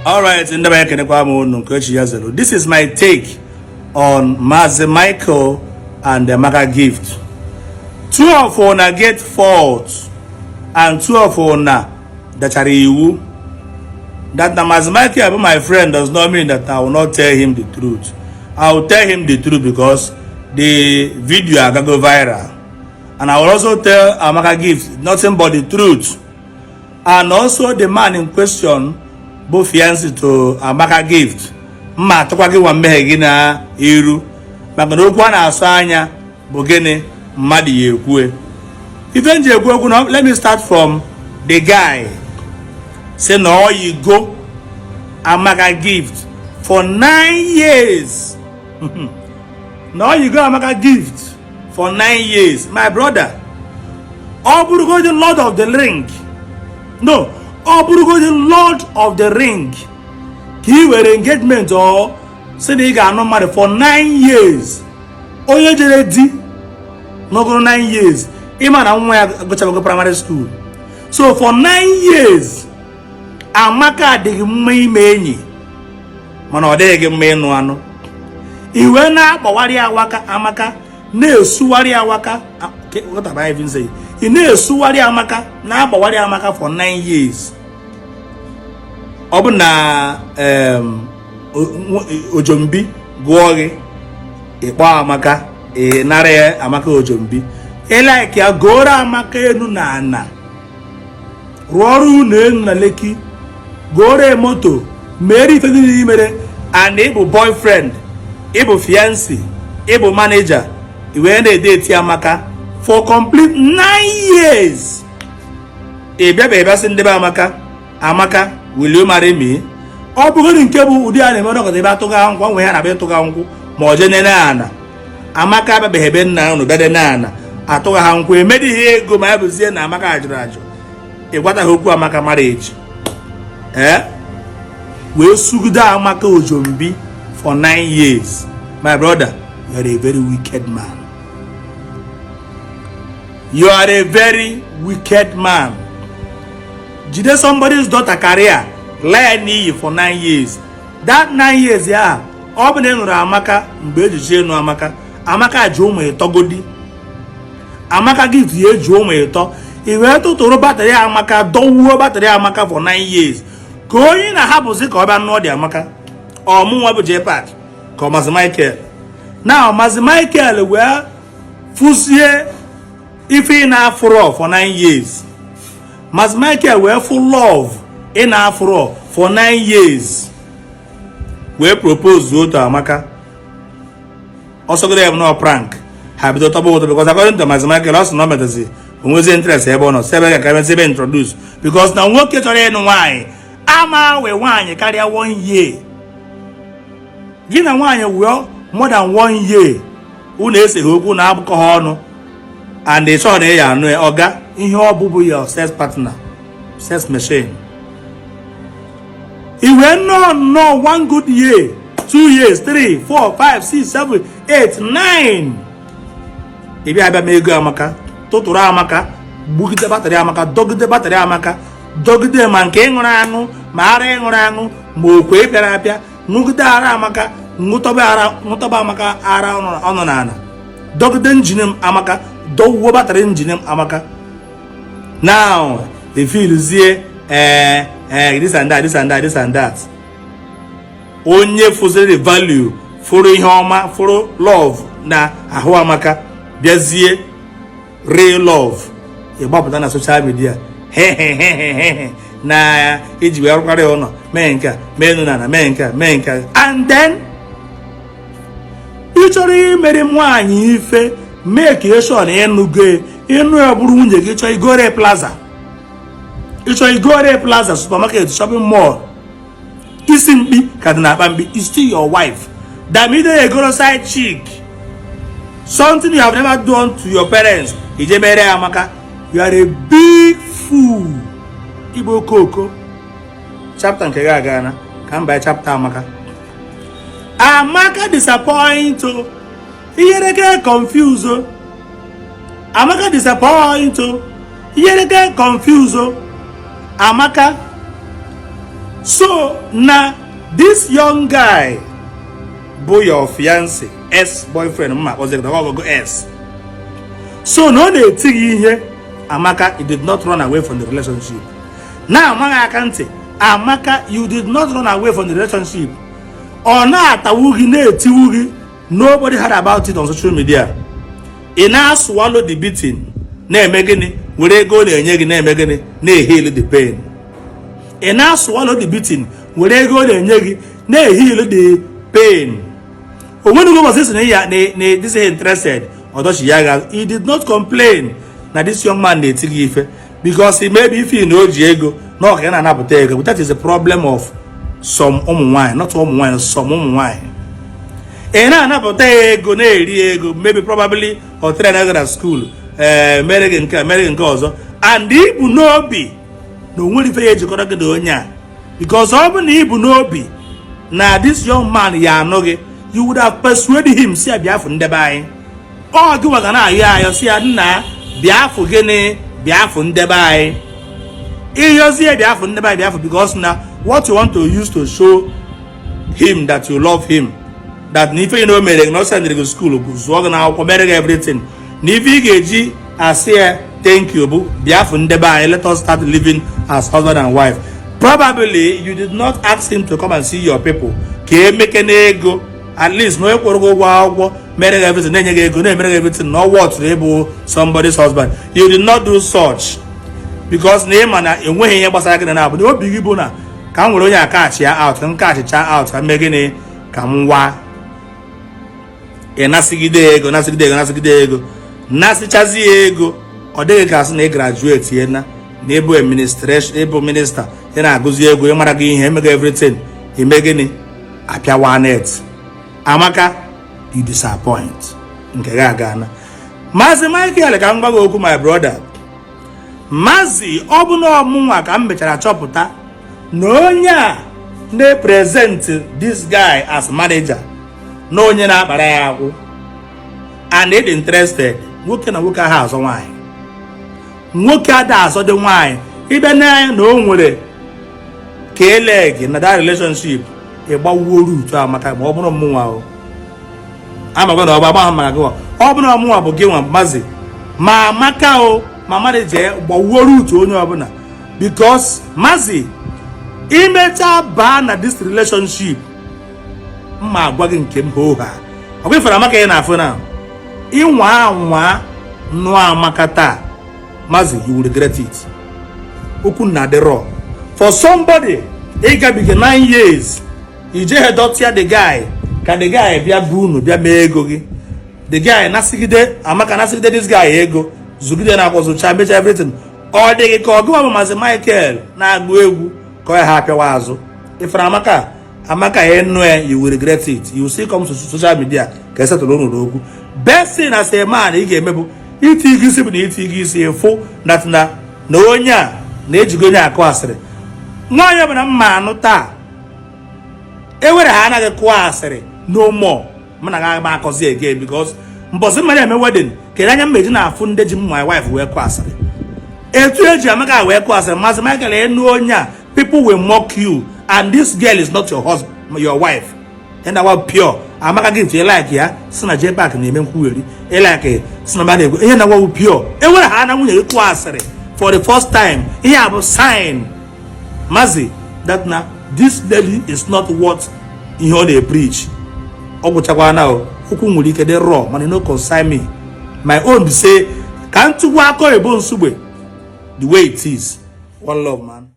Alright, this is my take on Mazi Michael and the Maka gift. Two of una get fault and two of una that are you. That Mazi Michael, my friend, does not mean that I will not tell him the truth. I will tell him the truth because the video can go viral. And I will also tell Amaka gift nothing but the truth. And also the man in question, both fiancé to Amaka gift. Ma tokwagi wa mehegi na iru. Maganokwa na asanya bogene madi yekwe. Even jekwe, let me start from the guy. Say no, you go Amaka gift for 9 years. No, you go Amaka gift for 9 years. My brother. Oburugo the Lord of the Ring. No, Oburugo the Lord of the Ring. He were engagement or say they got no married for 9 years. Oh, you did no go 9 years. Even I go to primary school. So for 9 years, Amaka de me man or de me no ano. Iwe na bawari awaka Amaka ne suwari awaka. What have I even say? He ne suwari Amaka na bawari Amaka for 9 years. Obuna Ojombi Gwori Ikwa Amaka nare Amaka Ojombi like ya gora Amaka enu na ana Roru na leki gore moto Mary Fedini mere and able boyfriend able fiancé able manager when they date Amaka for complete 9 years. Baby Amaka, will you marry me? Or in Kebu Udia and Mono de Batoga, one way and a Betoga, more generana. Amaka beheben now, no better nana. I told her, we made it here, go my Abuzian Amaka Rajo. A what I hope Amaka marriage. Will Suguda Amaka Ojombi for 9 years. My brother, you are a very wicked man. You are a very wicked man. Jide somebody's daughter career lie for 9 years. That 9 years, yeah. Obene Amaka, Mbeji no Amaka. Amaka Joma Togodi. Amaka gives ye Joma to. He went to battery Amaka, don't worry battery Amaka for 9 years. Going a haposi or no the Amaka. Or Muabu Jpac. Come Mazi Michael. Now Mazi Michael were Fusie if he na for 9 years. Mazi Michael were full love in Afro for 9 years. We propose to Amaka. Also, they have no prank. Have the top because according to Mazi Michael, also no matter see. We was interested about no seven can introduce because now work it on why. Ama we one carry 1 year. Gina one well more than 1 year. Who say who na alcohol no. And they saw they are no oga in your bubu your sex partner, sex machine. He went no 1 good year, 2 years, 3, 4, 5, 6, 7, 8, 9. If you have a mega Amaka, Totura Amaka, book the battery Amaka, dog the battery Amaka, dog the man king orano, mare orano, mokwe perapia, Nugda Amaka, Mutaba Amaka, Ara onana. Dog the engine Amaka. Don't worry about the engine, Amaka. Now, they feel here, this and that, this and that, this and that. Only for the value, for home, for love, na aho Amaka, there's here real love. About on social media. Na, it's where we are on. Menka, menka. And then, usually, made one if. Make a shot in Nuge in Burunди, get your Igore Plaza. It's your Igore Plaza supermarket shopping mall. Kissing me, Kadnabambi is still your wife. That means a go side chick. Something you have never done to your parents. Ijebere Amaka, you are a big fool. Igbo Koko. Chapter Kegagana, come by chapter Amaka. Amaka disappoint. He get confused. Amaka disappoint. He get confused. Amaka So now this young guy, boy your fiance, ex-boyfriend, was it the S. So no they think here Amaka, he did not run away from the relationship. Now Amaka can't say, Amaka, you did not run away from the relationship. Or not nobody heard about it on social media. He now swallowed the beating. Ne megani, we go ne nyegi ne megani, ne heal the pain. He now swallowed the beating. We go ne nyegi, ne heal the pain. When you was this this is interested, although he did not complain that this young man they take ife because he maybe if he know Diego, no can anabotego. But that is a problem of some wine, not wine, some wine. And anabotego ne maybe probably or train at school, American cause, and the Igbo no be no one if age because often the Igbo no be now this young man ya noge. You would have persuaded him, see a biafun debai. Oh, do what I see a na biafu gene, biafun debai. You see a biafun debai biafu because now what you want to use to show him that you love him. That if you know me, not send to school, working out, everything. Nifi geji, I say thank you, biafun debai. Let us start living as husband and wife. Probably you did not ask him to come and see your people. Can make an ego. At least no marrying everything, then you go everything, no what able somebody's husband. You did not do such because name and when he was like an apple, no big bona. Come with your catch out and catch a child out and making a come wa a nasigidego, nasi chaziego, or they can graduate here. Neighbor administration, able minister, then I go there, go him everything. He making it appear one net. Amaka, you disappoint. Nkegagana. Mazi Michael kamba go my brother. Mazi obuno munwa ka mbechara chọpụta. No nya they present this guy as manager. No nya na akpara ya akwụ. And they interested. Nwoke na nwoke ha azọ nwanyị. Nwoke ada azọ dị nwanyị. Ibe na no nwere ka eleg na that relationship. Egbawo root Amaka ma ọbụrụ mmụnwa o amago na ọba ha ma go ọbụrụ mmụnwa bụ gị nwa Mazi ma Amaka o ma mmadụ je gbawo root onye ọbụla because Mazi imecha ba na this relationship mma agwa gị nke mbụ ha ọ bụ ifara Amaka ya na afọ na inwa anwa nụ Amaka taa Mazi you will regret it okwu na dị raw for somebody ịgabiga 9 years you just adopted the guy. Can the guy be a Bruno, be a megogi? The guy nasigide, Amaka nasigide this guy ego, Zugide na was to everything. Or they call go as a Michael, na go call happy wazo. If Amaka anywhere, you will regret it. You will see come to social media, Kesa to logo. Best thing as a man, he gave me it full that no nya, Nejigonia quasre. No, you have a man, no ta. Ever had a quasare, no more. Managa again because Mbosim my wedding. Can I imagine I funded my wife wear quasare? A 2 Jamaica wear quasare, Master Michael, no nya. People will mock you, and this girl is not your husband, your wife. And I want pure. I'm not going to like ya, son of Jpac and him query. Like somebody, and I want pure. Ever had a quasare for the first time. He have a sign, Mazi, that now. This lady is not what you heard they preach. Oguchakwa now, Ukumulike de raw, man, no consign me. My own be say, can't you walk on a bone sube the way it is. One love, man.